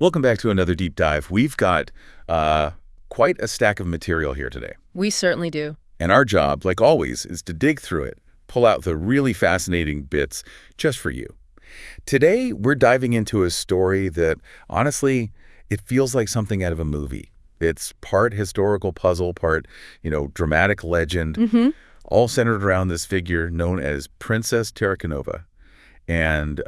Welcome back to another deep dive. We've got quite a stack of material here today. We certainly do. And our job, like always, is to dig through it, pull out the really fascinating bits just for you. Today, we're diving into a story that, honestly, it feels like something out of a movie. It's part historical puzzle, part, dramatic legend, all centered around this figure known as Princess Tarakanova and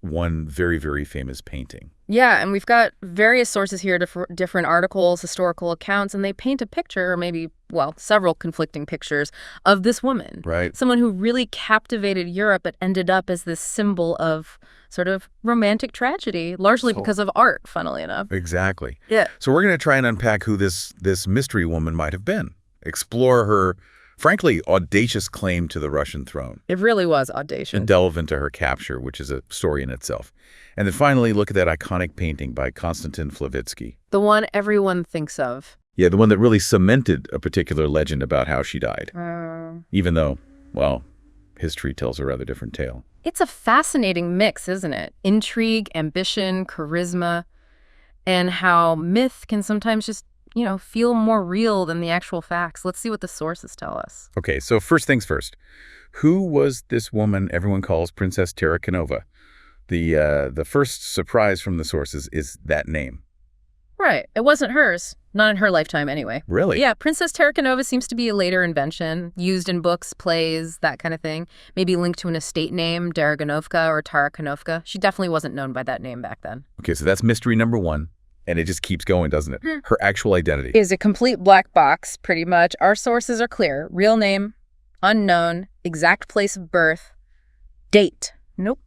one very, very famous painting. Yeah, and we've got various sources here, different articles, historical accounts, and they paint a picture, or maybe, well, several conflicting pictures, of this woman. Right. Someone who really captivated Europe, but ended up as this symbol of sort of romantic tragedy, largely because of art, funnily enough. Exactly. Yeah. So we're going to try and unpack who this mystery woman might have been, explore her, frankly, audacious claim to the Russian throne. It really was audacious. And delve into her capture, which is a story in itself. And then finally, look at that iconic painting by Konstantin Flavitsky. The one everyone thinks of. Yeah, the one that really cemented a particular legend about how she died. Even though, well, history tells a rather different tale. It's a fascinating mix, isn't it? Intrigue, ambition, charisma, and how myth can sometimes just, feel more real than the actual facts. Let's see what the sources tell us. Okay, so first things first. Who was this woman everyone calls Princess Tarakanova? The first surprise from the sources is that name. Right. It wasn't hers. Not in her lifetime, anyway. Really? Yeah, Princess Tarakanova seems to be a later invention, used in books, plays, that kind of thing. Maybe linked to an estate name, Daragonovka or Tarakanovka. She definitely wasn't known by that name back then. Okay, so that's mystery number one, and it just keeps going, doesn't it? Her actual identity. Is a complete black box, pretty much. Our sources are clear. Real name, unknown, exact place of birth, date. Nope.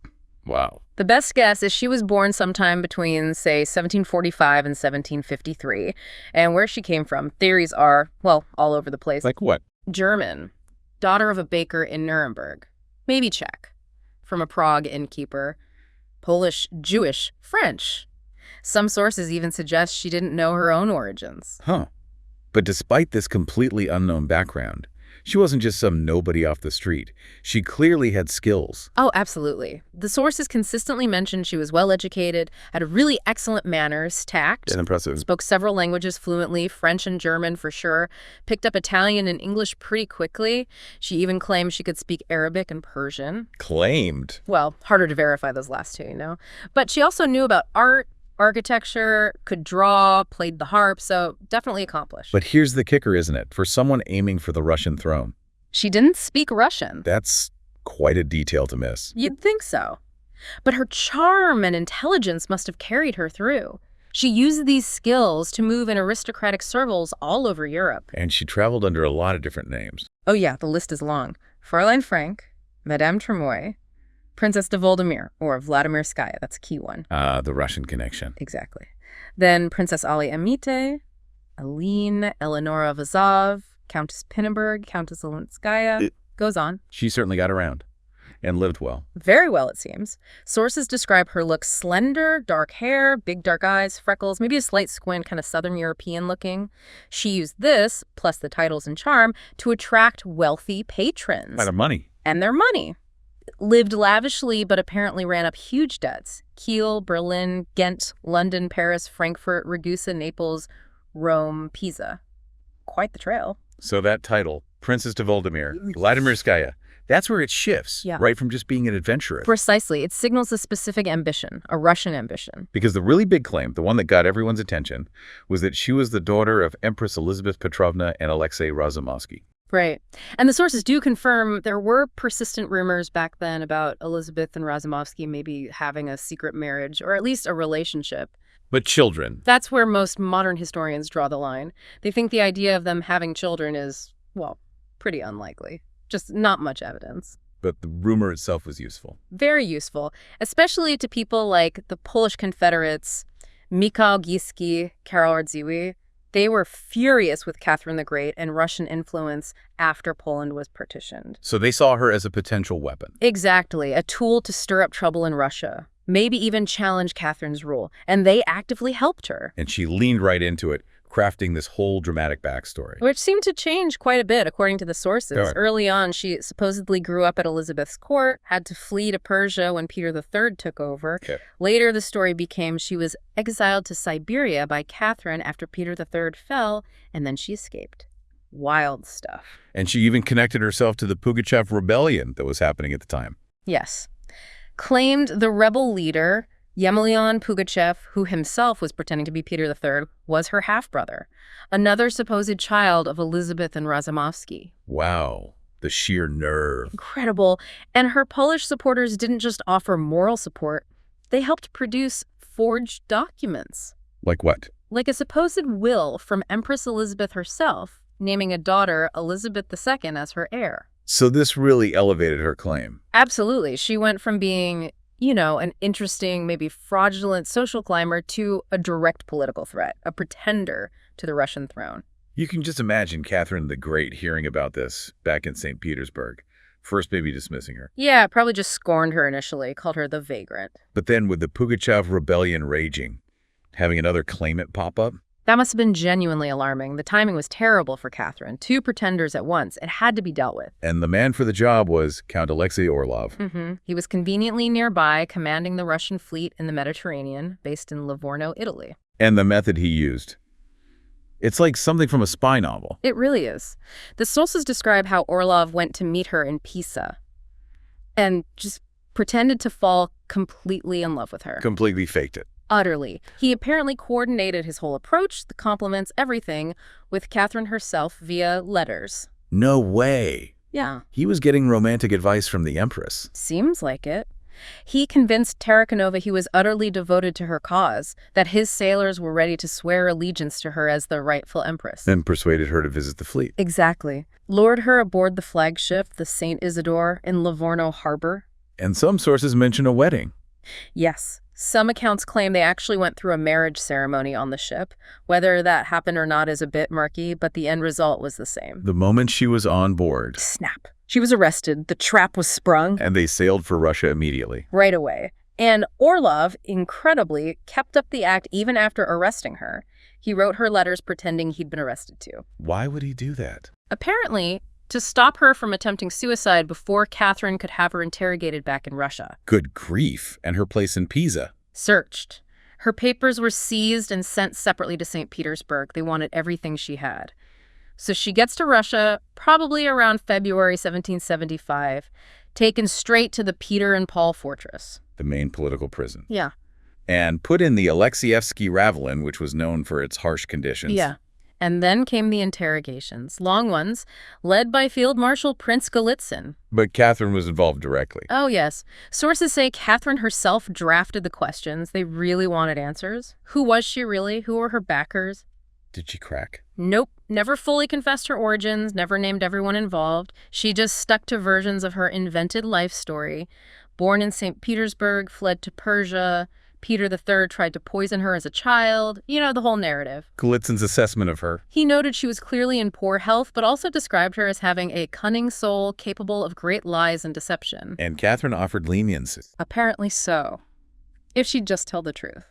Wow. The best guess is she was born sometime between, say, 1745 and 1753. And where she came from, theories are, well, all over the place. Like what? German. Daughter of a baker in Nuremberg. Maybe Czech. From a Prague innkeeper. Polish, Jewish, French. Some sources even suggest she didn't know her own origins. Huh. But despite this completely unknown background, she wasn't just some nobody off the street. She clearly had skills. Oh, absolutely. The sources consistently mentioned she was well-educated, had a really excellent manners, tact. And impressive. Spoke several languages fluently, French and German for sure. Picked up Italian and English pretty quickly. She even claimed she could speak Arabic and Persian. Claimed. Well, harder to verify those last two, But she also knew about art, architecture, could draw, played the harp, so definitely accomplished. But here's the kicker, isn't it? For someone aiming for the Russian throne. She didn't speak Russian. That's quite a detail to miss. You'd think so. But her charm and intelligence must have carried her through. She used these skills to move in aristocratic circles all over Europe. And she traveled under a lot of different names. Oh yeah, the list is long. Fräulein Frank, Madame Tremoy, Princess de Voldemir, or Vladimirskaya, that's a key one. The Russian connection. Exactly. Then Princess Ali Amite, Aline, Eleonora Vazov, Countess Pinneberg, Countess Olenskaya, goes on. She certainly got around and lived well. Very well, it seems. Sources describe her look slender, dark hair, big dark eyes, freckles, maybe a slight squint, kind of Southern European looking. She used this, plus the titles and charm, to attract wealthy patrons. Kind of money. And their money. Lived lavishly, but apparently ran up huge debts. Kiel, Berlin, Ghent, London, Paris, Frankfurt, Ragusa, Naples, Rome, Pisa. Quite the trail. So that title, Princess de Voldemir, Vladimirskaya, that's where it shifts, right from just being an adventuress. Precisely. It signals a specific ambition, a Russian ambition. Because the really big claim, the one that got everyone's attention, was that she was the daughter of Empress Elizabeth Petrovna and Alexei Razumovsky. Right. And the sources do confirm there were persistent rumors back then about Elizabeth and Razumovsky maybe having a secret marriage, or at least a relationship. But children. That's where most modern historians draw the line. They think the idea of them having children is, well, pretty unlikely. Just not much evidence. But the rumor itself was useful. Very useful, especially to people like the Polish Confederates, Mikhail Giski, Karol Radziwiłł. They were furious with Catherine the Great and Russian influence after Poland was partitioned. So they saw her as a potential weapon. Exactly, a tool to stir up trouble in Russia, maybe even challenge Catherine's rule. And they actively helped her. And she leaned right into it, crafting this whole dramatic backstory. Which seemed to change quite a bit, according to the sources. Sure. Early on, she supposedly grew up at Elizabeth's court, had to flee to Persia when Peter III took over. Okay. Later, the story became she was exiled to Siberia by Catherine after Peter III fell, and then she escaped. Wild stuff. And she even connected herself to the Pugachev rebellion that was happening at the time. Yes. Claimed the rebel leader, Yemelyan Pugachev, who himself was pretending to be Peter III, was her half-brother, another supposed child of Elizabeth and Razumovsky. Wow, the sheer nerve. Incredible. And her Polish supporters didn't just offer moral support, they helped produce forged documents. Like what? Like a supposed will from Empress Elizabeth herself, naming a daughter, Elizabeth II, as her heir. So this really elevated her claim. Absolutely. She went from being, an interesting, maybe fraudulent social climber to a direct political threat, a pretender to the Russian throne. You can just imagine Catherine the Great hearing about this back in St. Petersburg. First maybe dismissing her. Yeah, probably just scorned her initially, called her the vagrant. But then with the Pugachev rebellion raging, having another claimant pop up? That must have been genuinely alarming. The timing was terrible for Catherine. 2 pretenders at once. It had to be dealt with. And the man for the job was Count Alexei Orlov. He was conveniently nearby, commanding the Russian fleet in the Mediterranean, based in Livorno, Italy. And the method he used. It's like something from a spy novel. It really is. The sources describe how Orlov went to meet her in Pisa and just pretended to fall completely in love with her. Completely faked it. Utterly. He apparently coordinated his whole approach, the compliments, everything, with Catherine herself via letters. No way. Yeah. He was getting romantic advice from the Empress. Seems like it. He convinced Tarakanova he was utterly devoted to her cause, that his sailors were ready to swear allegiance to her as the rightful empress. And persuaded her to visit the fleet. Exactly. Lured her aboard the flagship, the St. Isidore, in Livorno harbor. And some sources mention a wedding. Yes. Some accounts claim they actually went through a marriage ceremony on the ship. Whether that happened or not is a bit murky, but the end result was the same. The moment she was on board. Snap. She was arrested. The trap was sprung. And they sailed for Russia immediately. Right away. And Orlov, incredibly, kept up the act even after arresting her. He wrote her letters pretending he'd been arrested too. Why would he do that? Apparently, to stop her from attempting suicide before Catherine could have her interrogated back in Russia. Good grief. And her place in Pisa. Searched. Her papers were seized and sent separately to St. Petersburg. They wanted everything she had. So she gets to Russia, probably around February 1775, taken straight to the Peter and Paul fortress. The main political prison. Yeah. And put in the Alexievsky Ravelin, which was known for its harsh conditions. Yeah. And then came the interrogations, long ones, led by Field Marshal Prince Golitsyn. But Catherine was involved directly. Oh, yes. Sources say Catherine herself drafted the questions. They really wanted answers. Who was she really? Who were her backers? Did she crack? Nope. Never fully confessed her origins, never named everyone involved. She just stuck to versions of her invented life story. Born in St. Petersburg, fled to Persia. Peter III tried to poison her as a child. The whole narrative. Golitsyn's assessment of her. He noted she was clearly in poor health, but also described her as having a cunning soul capable of great lies and deception. And Catherine offered leniency. Apparently so. If she'd just tell the truth.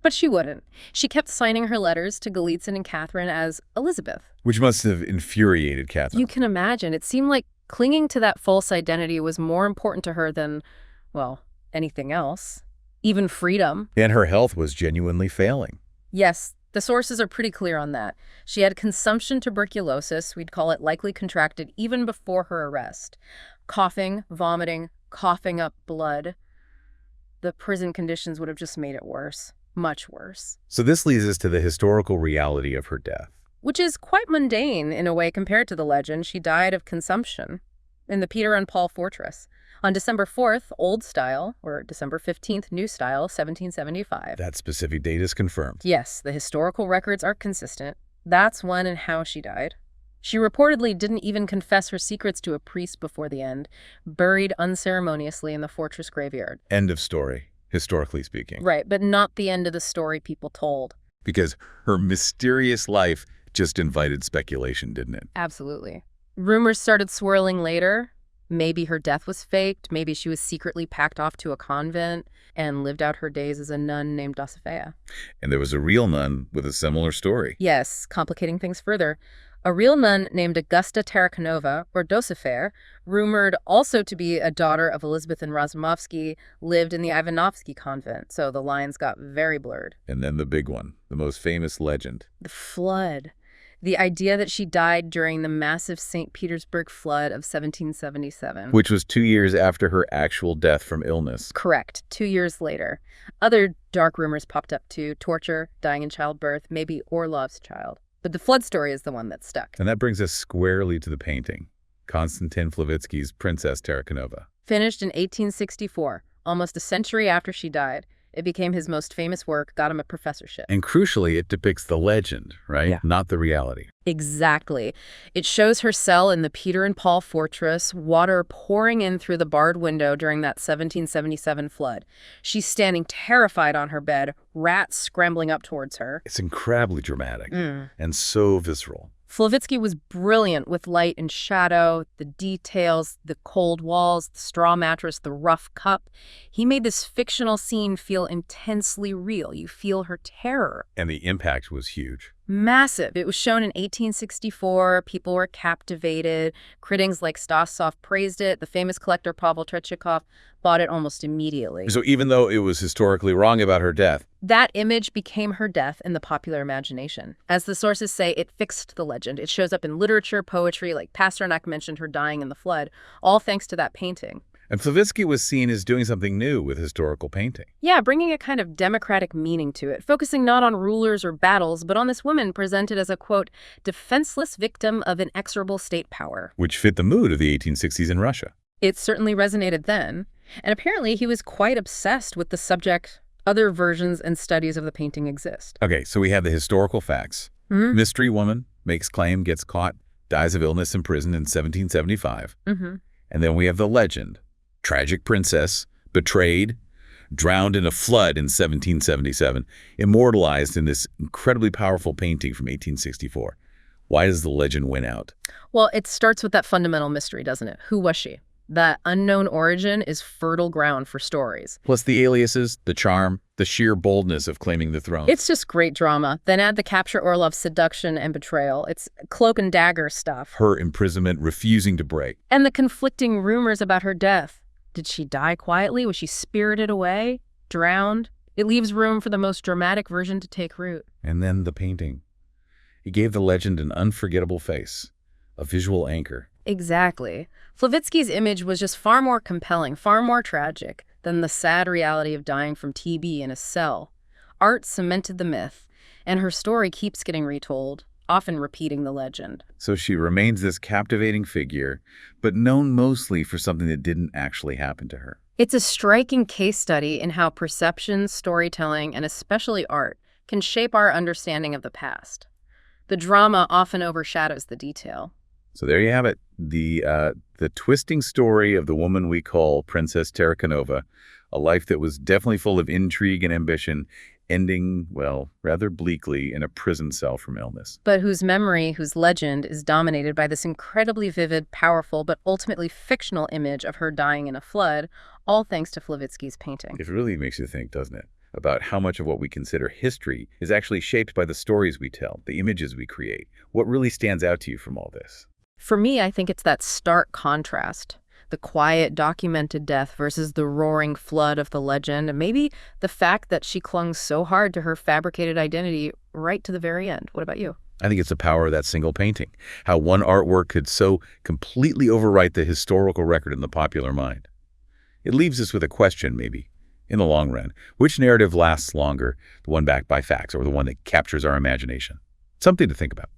But she wouldn't. She kept signing her letters to Golitsyn and Catherine as Elizabeth. Which must have infuriated Catherine. You can imagine. It seemed like clinging to that false identity was more important to her than, anything else. Even freedom. And her health was genuinely failing. Yes, the sources are pretty clear on that. She had consumption tuberculosis, we'd call it likely contracted even before her arrest. Coughing, vomiting, coughing up blood. The prison conditions would have just made it worse. Much worse. So this leads us to the historical reality of her death. Which is quite mundane in a way compared to the legend. She died of consumption in the Peter and Paul fortress on December 4th, Old Style, or December 15th, New Style, 1775. That specific date is confirmed. Yes, the historical records are consistent. That's when and how she died. She reportedly didn't even confess her secrets to a priest before the end, buried unceremoniously in the fortress graveyard. End of story, historically speaking. Right, but not the end of the story people told. Because her mysterious life just invited speculation, didn't it? Absolutely. Rumors started swirling later. Maybe her death was faked. Maybe she was secretly packed off to a convent and lived out her days as a nun named Dosifea. And there was a real nun with a similar story. Yes, complicating things further. A real nun named Augusta Tarakanova, or Dosifea, rumored also to be a daughter of Elizabeth and Razumovsky, lived in the Ivanovsky convent, so the lines got very blurred. And then the big one, the most famous legend. The flood. The idea that she died during the massive St. Petersburg flood of 1777. Which was 2 years after her actual death from illness. Correct, 2 years later. Other dark rumors popped up too: torture, dying in childbirth, maybe Orlov's child. But the flood story is the one that stuck. And that brings us squarely to the painting, Konstantin Flavitsky's Princess Tarakanova. Finished in 1864, almost a century after she died. It became his most famous work, got him a professorship. And crucially, it depicts the legend, right? Yeah. Not the reality. Exactly. It shows her cell in the Peter and Paul fortress, water pouring in through the barred window during that 1777 flood. She's standing terrified on her bed, rats scrambling up towards her. It's incredibly dramatic and so visceral. Flavitsky was brilliant with light and shadow, the details, the cold walls, the straw mattress, the rough cup. He made this fictional scene feel intensely real. You feel her terror. And the impact was huge. Massive. It was shown in 1864. People were captivated. Critics like Stasov praised it. The famous collector Pavel Tretyakov bought it almost immediately. So even though it was historically wrong about her death, that image became her death in the popular imagination. As the sources say, it fixed the legend. It shows up in literature, poetry, like Pasternak mentioned her dying in the flood, all thanks to that painting. and Flavitsky was seen as doing something new with historical painting. Yeah, bringing a kind of democratic meaning to it, focusing not on rulers or battles, but on this woman presented as a, quote, defenseless victim of inexorable state power. Which fit the mood of the 1860s in Russia. It certainly resonated then, and apparently he was quite obsessed with the subject. Other versions and studies of the painting exist. Okay, so we have the historical facts. Mystery woman makes claim, gets caught, dies of illness in prison in 1775. And then we have the legend. Tragic princess, betrayed, drowned in a flood in 1777, immortalized in this incredibly powerful painting from 1864. Why does the legend win out? Well, it starts with that fundamental mystery, doesn't it? Who was she? That unknown origin is fertile ground for stories. Plus the aliases, the charm, the sheer boldness of claiming the throne. It's just great drama. Then add the capture Orlov's seduction and betrayal. It's cloak and dagger stuff. Her imprisonment, refusing to break. And the conflicting rumors about her death. Did she die quietly? Was she spirited away? Drowned? It leaves room for the most dramatic version to take root. And then the painting. He gave the legend an unforgettable face, a visual anchor. Exactly. Flavitsky's image was just far more compelling, far more tragic than the sad reality of dying from TB in a cell. Art cemented the myth, and her story keeps getting retold, often repeating the legend. So she remains this captivating figure, but known mostly for something that didn't actually happen to her. It's a striking case study in how perception, storytelling, and especially art can shape our understanding of the past. The drama often overshadows the detail. So there you have it, the twisting story of the woman we call Princess Tarakanova, a life that was definitely full of intrigue and ambition, ending, well, rather bleakly in a prison cell from illness. But whose memory, whose legend, is dominated by this incredibly vivid, powerful, but ultimately fictional image of her dying in a flood, all thanks to Flavitsky's painting. It really makes you think, doesn't it, about how much of what we consider history is actually shaped by the stories we tell, the images we create. What really stands out to you from all this? For me, I think it's that stark contrast. The quiet, documented death versus the roaring flood of the legend, and maybe the fact that she clung so hard to her fabricated identity right to the very end. What about you? I think it's the power of that single painting, how one artwork could so completely overwrite the historical record in the popular mind. It leaves us with a question, maybe, in the long run. Which narrative lasts longer, the one backed by facts or the one that captures our imagination? Something to think about.